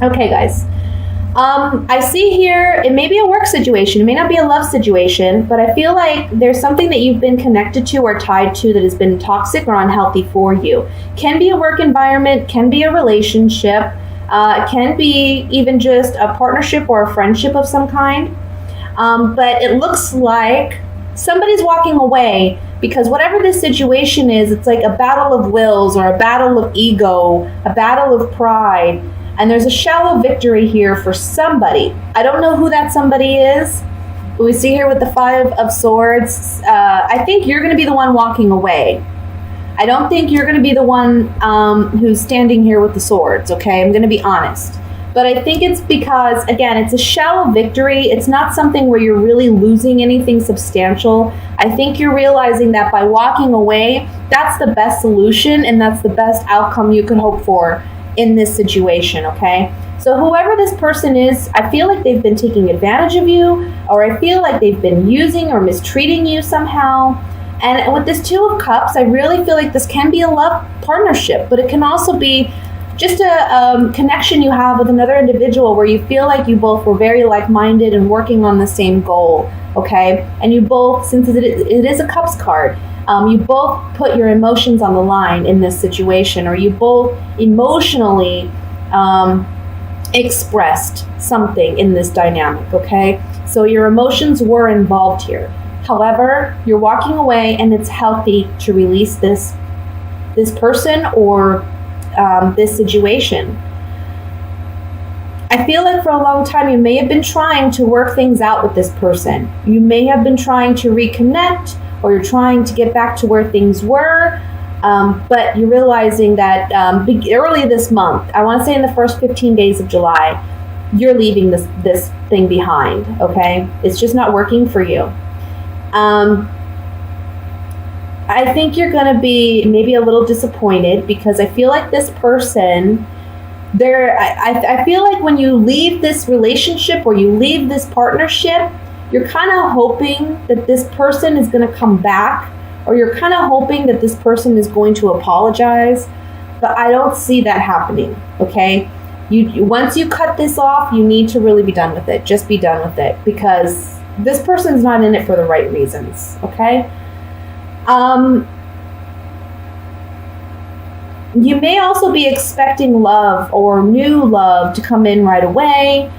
Okay, guys. I see here, it may be a work situation, it may not be a love situation, but I feel like there's something that you've been connected to or tied to that has been toxic or unhealthy for you. Can be a work environment, can be a relationship, can be even just a partnership or a friendship of some kind. But it looks like somebody's walking away because whatever this situation is, it's like a battle of wills or a battle of ego, a battle of pride. And there's a shallow victory here for somebody. I don't know who that somebody is, but we see here with the Five of Swords. I think you're going to be the one walking away. I don't think you're going to be the one who's standing here with the swords, okay? I'm going to be honest. But I think it's because, again, it's a shallow victory. It's not something where you're really losing anything substantial. I think you're realizing that by walking away, that's the best solution and that's the best outcome you can hope for in this situation, okay? So whoever this person is, I feel like they've been taking advantage of you, or I feel like they've been using or mistreating you somehow. And with this Two of Cups, I really feel like this can be a love partnership, but it can also be just a connection you have with another individual where you feel like you both were very like-minded and working on the same goal, okay? And you both, since it is a Cups card, you both put your emotions on the line in this situation, or you both emotionally expressed something in this dynamic, okay? So your emotions were involved here. However, you're walking away and it's healthy to release this person or this situation. I feel like for a long time you may have been trying to work things out with this person. You may have been trying to reconnect, or you're trying to get back to where things were, but you're realizing that early this month, I want to say in the first 15 days of July, you're leaving this thing behind, okay? It's just not working for you. I think you're going to be maybe a little disappointed because I feel like this person, I feel like when you leave this relationship or you leave this partnership, you're kind of hoping that this person is going to come back, or you're kind of hoping that this person is going to apologize, but I don't see that happening, okay? Once you cut this off, you need to really be done with it. Just be done with it, because this person's not in it for the right reasons, okay? You may also be expecting love or new love to come in right away,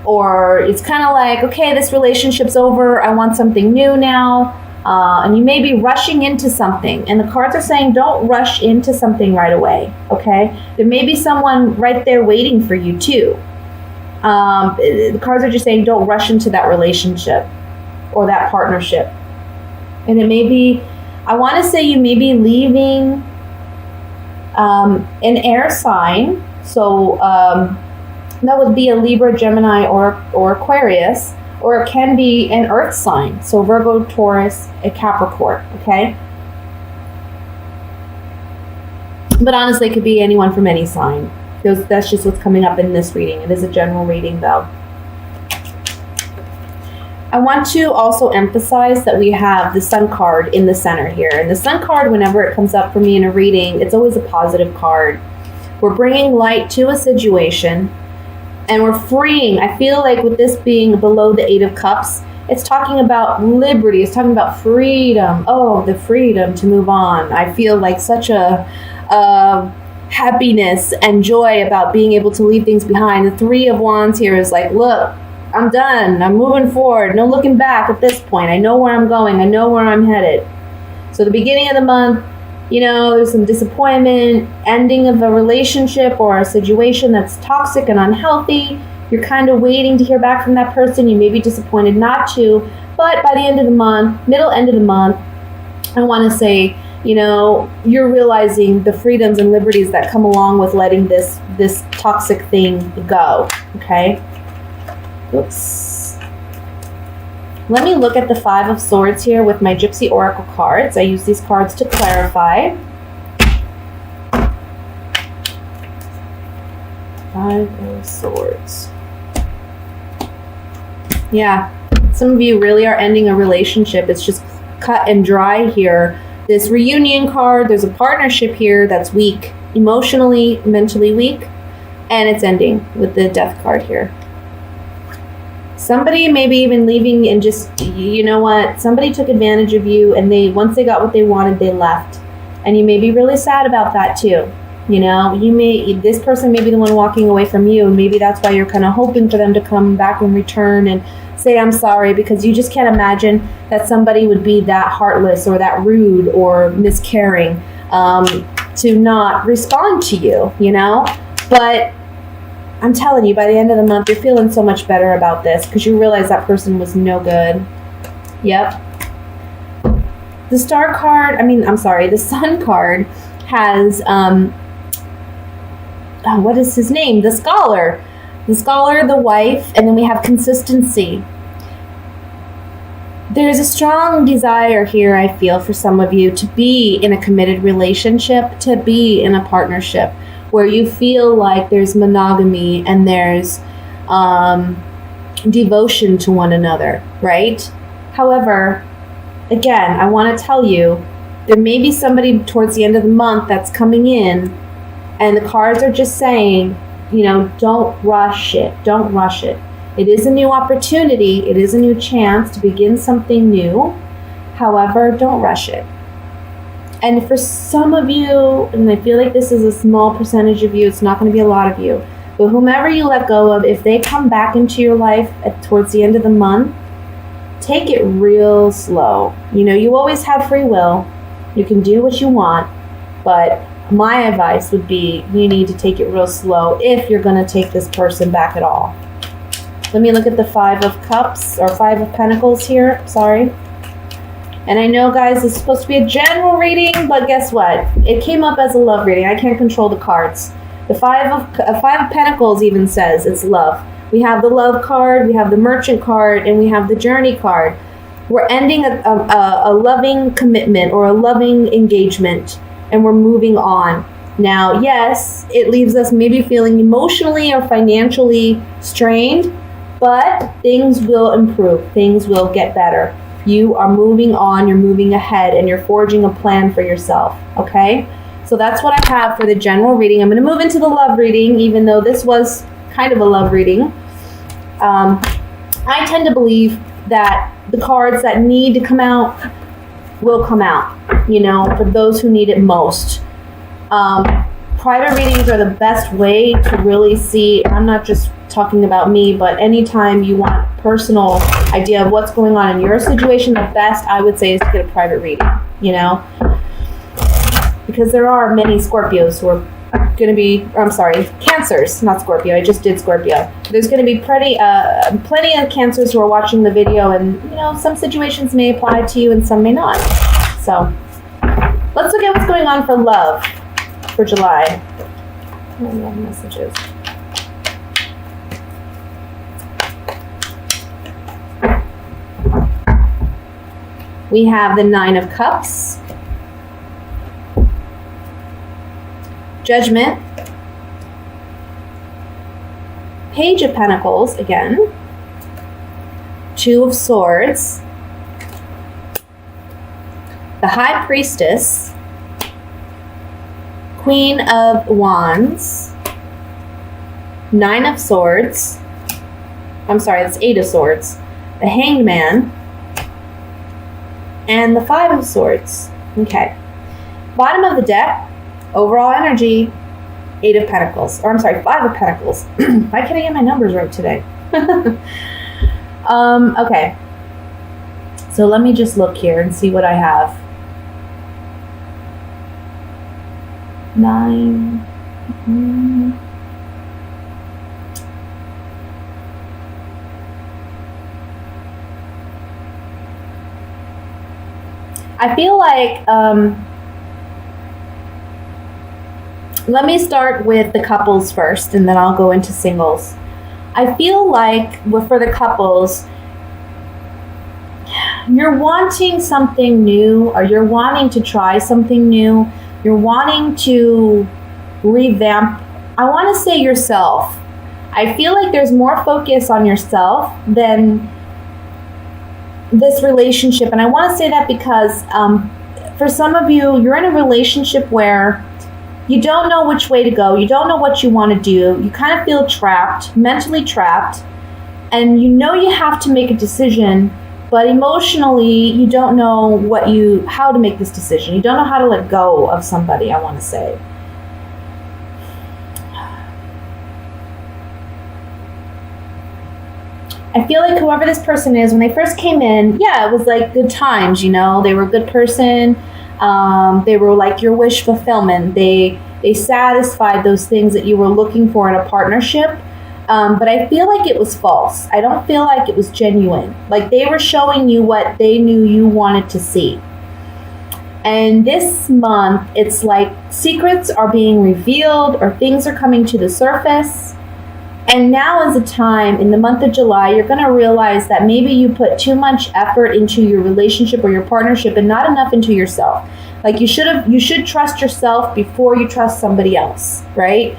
or it's kind of like, okay, this relationship's over, I want something new now, and you may be rushing into something, and the cards are saying don't rush into something right away, okay? There may be someone right there waiting for you too. The cards are just saying don't rush into that relationship or that partnership. And it may be, I want to say you may be leaving an air sign, so that would be a Libra, Gemini, or Aquarius, or it can be an earth sign, so Virgo, Taurus, a Capricorn, okay? But honestly, it could be anyone from any sign. That's just what's coming up in this reading. It is a general reading, though. I want to also emphasize that we have the Sun card in the center here. And the Sun card, whenever it comes up for me in a reading, it's always a positive card. We're bringing light to a situation, and we're freeing. I feel like with this being below the Eight of Cups, it's talking about liberty. It's talking about freedom. Oh, the freedom to move on. I feel like such a happiness and joy about being able to leave things behind. The Three of Wands here is like, look, I'm done. I'm moving forward. No looking back at this point. I know where I'm going. I know where I'm headed. So the beginning of the month, you know, there's some disappointment, ending of a relationship or a situation that's toxic and unhealthy. You're kind of waiting to hear back from that person. You may be disappointed not to, but by the end of the month, middle end of the month, I want to say, you know, you're realizing the freedoms and liberties that come along with letting this toxic thing go, okay? Oops. Let me look at the Five of Swords here with my Gypsy Oracle cards. I use these cards to clarify. Five of Swords. Yeah, some of you really are ending a relationship. It's just cut and dry here. This reunion card, there's a partnership here that's weak, emotionally, mentally weak. And it's ending with the death card here. Somebody maybe even leaving and just, you know what, somebody took advantage of you, and once they got what they wanted, they left. And you may be really sad about that too. You know, this person may be the one walking away from you, and maybe that's why you're kind of hoping for them to come back and return and say, I'm sorry, because you just can't imagine that somebody would be that heartless or that rude or miscaring to not respond to you, you know? But I'm telling you, by the end of the month, you're feeling so much better about this because you realize that person was no good. Yep. The Sun card has, what is his name? The Scholar. The Scholar, the wife, and then we have consistency. There's a strong desire here, I feel, for some of you to be in a committed relationship, to be in a partnership where you feel like there's monogamy and there's devotion to one another, right? However, again, I want to tell you, there may be somebody towards the end of the month that's coming in, and the cards are just saying, you know, don't rush it. Don't rush it. It is a new opportunity. It is a new chance to begin something new. However, don't rush it. And for some of you, and I feel like this is a small percentage of you, it's not going to be a lot of you, but whomever you let go of, if they come back into your life towards the end of the month, take it real slow. You know, you always have free will. You can do what you want, but my advice would be you need to take it real slow if you're going to take this person back at all. Let me look at the 5 of Cups, or 5 of Pentacles here. Sorry. And I know, guys, it's supposed to be a general reading, but guess what? It came up as a love reading. I can't control the cards. The 5 of Pentacles even says it's love. We have the Love card, we have the Merchant card, and we have the Journey card. We're ending a loving commitment or a loving engagement, and we're moving on. Now, yes, it leaves us maybe feeling emotionally or financially strained, but things will improve. Things will get better. You are moving on, you're moving ahead, and you're forging a plan for yourself, okay? So that's what I have for the general reading. I'm going to move into the love reading, even though this was kind of a love reading. I tend to believe that the cards that need to come out will come out, you know, for those who need it most. Private readings are the best way to really see, I'm not just talking about me, but anytime you want personal idea of what's going on in your situation, the best I would say is to get a private reading, you know, because there are many Scorpios who are going to be, Cancers, not Scorpio. I just did Scorpio. There's going to be plenty of Cancers who are watching the video, and you know, some situations may apply to you and some may not. So let's look at what's going on for love for July. Love messages. We have the 9 of Cups, Judgment, Page of Pentacles again, 2 of Swords, the High Priestess, Queen of Wands, 9 of Swords, that's 8 of Swords, the Hanged Man, and the 5 of Swords. Okay. Bottom of the deck, overall energy, 8 of Pentacles. 5 of Pentacles. Why can't I get my numbers right today? Okay. So let me just look here and see what I have. 9. I feel like, let me start with the couples first, and then I'll go into singles. I feel like for the couples, you're wanting something new, or you're wanting to try something new. You're wanting to revamp, I want to say yourself. I feel like there's more focus on yourself than this relationship. And I want to say that because for some of you, you're in a relationship where You don't know which way to go. You don't know what you want to do. You kind of feel trapped, mentally trapped, and you know you have to make a decision, but emotionally you don't know how to make this decision. You don't know how to let go of somebody, I want to say. I feel like whoever this person is, when they first came in, yeah, it was like good times, you know. They were a good person. They were like your wish fulfillment. They satisfied those things that you were looking for in a partnership. But I feel like it was false. I don't feel like it was genuine. Like they were showing you what they knew you wanted to see. And this month, it's like secrets are being revealed or things are coming to the surface. And now is a time, in the month of July, you're going to realize that maybe you put too much effort into your relationship or your partnership and not enough into yourself. Like you should trust yourself before you trust somebody else, right?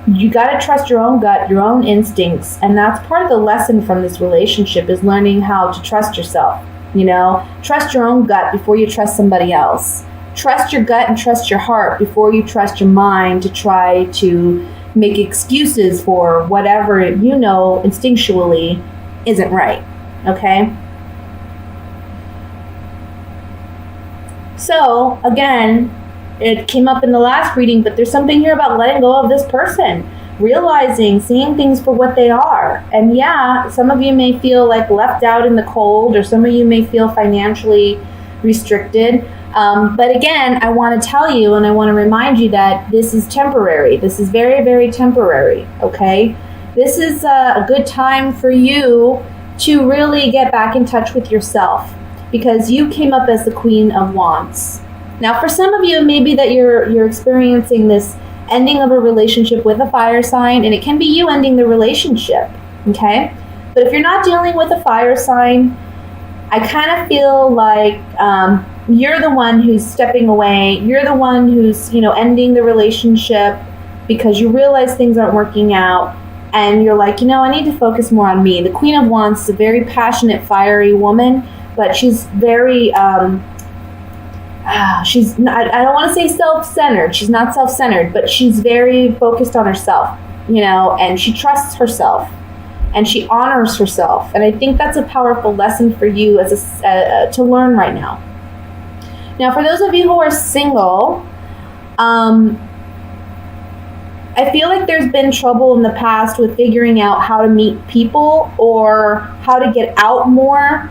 You got to trust your own gut, your own instincts. And that's part of the lesson from this relationship, is learning how to trust yourself. You know, trust your own gut before you trust somebody else. Trust your gut and trust your heart before you trust your mind to try to make excuses for whatever you know instinctually isn't right. Okay? So, again, it came up in the last reading, but there's something here about letting go of this person, realizing, seeing things for what they are. And yeah, some of you may feel like left out in the cold, or some of you may feel financially restricted. But again, I want to tell you and I want to remind you that this is temporary. This is very, very temporary, okay? This is a good time for you to really get back in touch with yourself, because you came up as the Queen of Wands. Now, for some of you, it may be that you're experiencing this ending of a relationship with a fire sign, and it can be you ending the relationship, okay? But if you're not dealing with a fire sign, I kind of feel like you're the one who's stepping away. You're the one who's, ending the relationship because you realize things aren't working out. And you're like, I need to focus more on me. The Queen of Wands is a very passionate, fiery woman, but she's very, she's not, I don't want to say self-centered. She's not self-centered, but she's very focused on herself, and she trusts herself. And she honors herself. And I think that's a powerful lesson for you to learn right now. Now, for those of you who are single, I feel like there's been trouble in the past with figuring out how to meet people or how to get out more.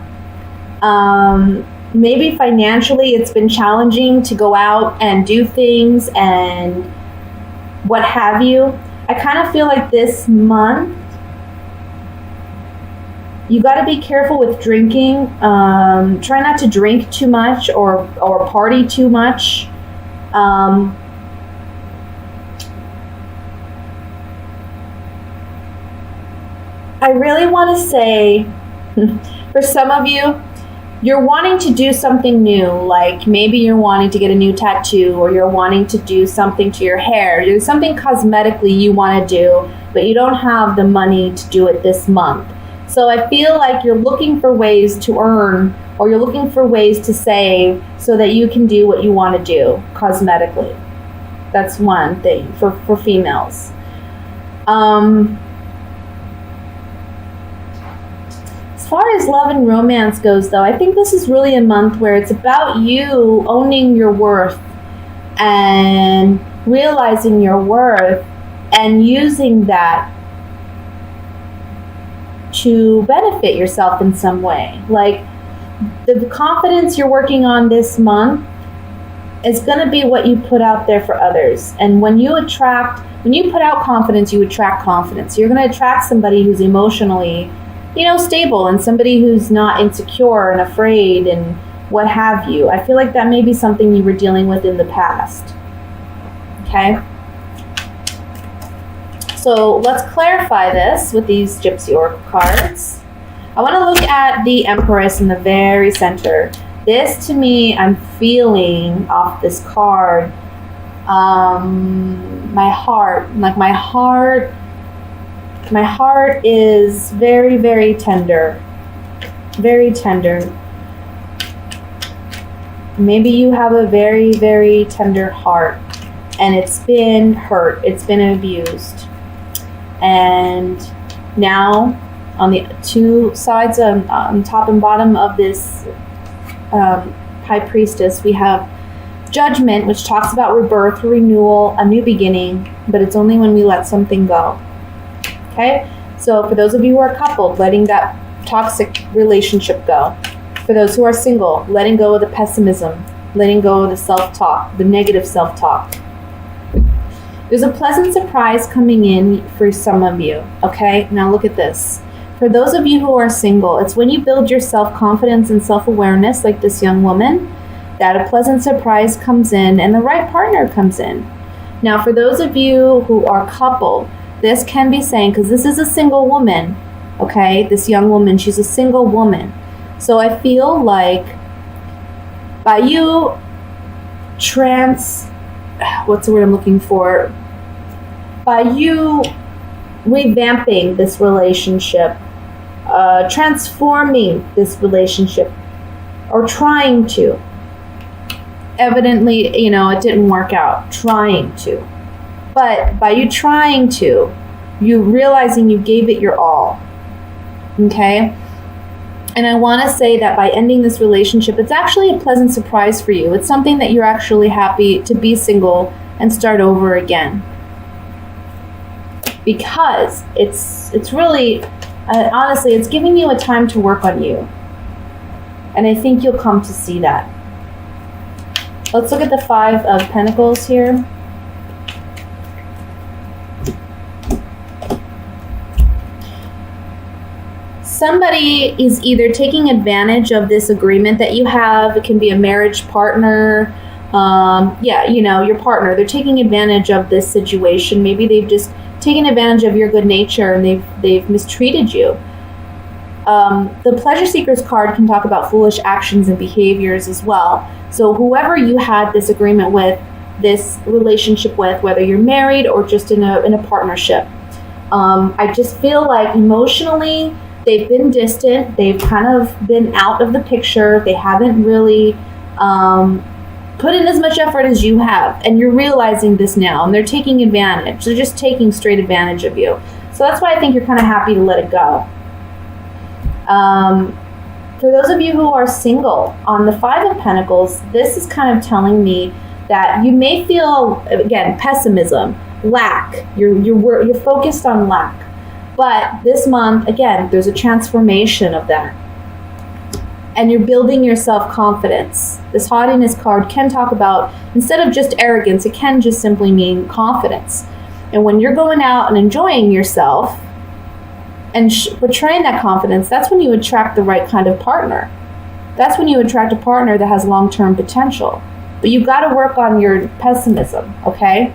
Maybe financially it's been challenging to go out and do things and what have you. I kind of feel like this month, you got to be careful with drinking. Try not to drink too much or party too much. I really want to say, for some of you, you're wanting to do something new. Like maybe you're wanting to get a new tattoo, or you're wanting to do something to your hair. There's something cosmetically you want to do, but you don't have the money to do it this month. So I feel like you're looking for ways to earn, or you're looking for ways to save so that you can do what you want to do cosmetically. That's one thing for females. As far as love and romance goes, though, I think this is really a month where it's about you owning your worth and realizing your worth and using that to benefit yourself in some way. Like the confidence you're working on this month is going to be what you put out there for others. And when you put out confidence, you attract confidence. You're going to attract somebody who's emotionally, stable, and somebody who's not insecure and afraid and what have you. I feel like that may be something you were dealing with in the past. Okay? So let's clarify this with these Gypsy Oracle cards. I want to look at the Empress in the very center. This, to me, I'm feeling off this card, my heart is very, very tender. Very tender. Maybe you have a very, very tender heart. and it's been hurt, it's been abused. And now on the two sides, on top and bottom of this High Priestess, we have Judgment, which talks about rebirth, renewal, a new beginning, but it's only when we let something go. Okay? So for those of you who are coupled, letting that toxic relationship go. For those who are single, letting go of the pessimism, letting go of the self-talk, the negative self-talk. There's a pleasant surprise coming in for some of you, okay? Now look at this. For those of you who are single, it's when you build your self-confidence and self-awareness, like this young woman, that a pleasant surprise comes in and the right partner comes in. Now, for those of you who are coupled, this can be saying, because this is a single woman, okay? This young woman, she's a single woman. So I feel like by you what's the word I'm looking for? By you revamping this relationship, transforming this relationship, or trying to. Evidently, it didn't work out. Trying to. But by you trying to, you realizing you gave it your all. Okay? And I want to say that by ending this relationship, it's actually a pleasant surprise for you. It's something that you're actually happy to be single and start over again. Because it's really, honestly, it's giving you a time to work on you. And I think you'll come to see that. Let's look at the Five of Pentacles here. Somebody is either taking advantage of this agreement that you have. It can be a marriage partner. Your partner. They're taking advantage of this situation. Maybe they've just taken advantage of your good nature and they've mistreated you. The Pleasure Seekers card can talk about foolish actions and behaviors as well. So whoever you had this agreement with, this relationship with, whether you're married or just in a partnership, I just feel like emotionally they've been distant. They've kind of been out of the picture. They haven't really put in as much effort as you have. And you're realizing this now. And they're taking advantage. They're just taking straight advantage of you. So that's why I think you're kind of happy to let it go. For those of you who are single, on the Five of Pentacles, this is kind of telling me that you may feel, again, pessimism, lack. You're focused on lack. But this month, again, there's a transformation of that. And you're building your self-confidence. This haughtiness card can talk about, instead of just arrogance, it can just simply mean confidence. And when you're going out and enjoying yourself and portraying that confidence, that's when you attract the right kind of partner. That's when you attract a partner that has long-term potential. But you've got to work on your pessimism, okay?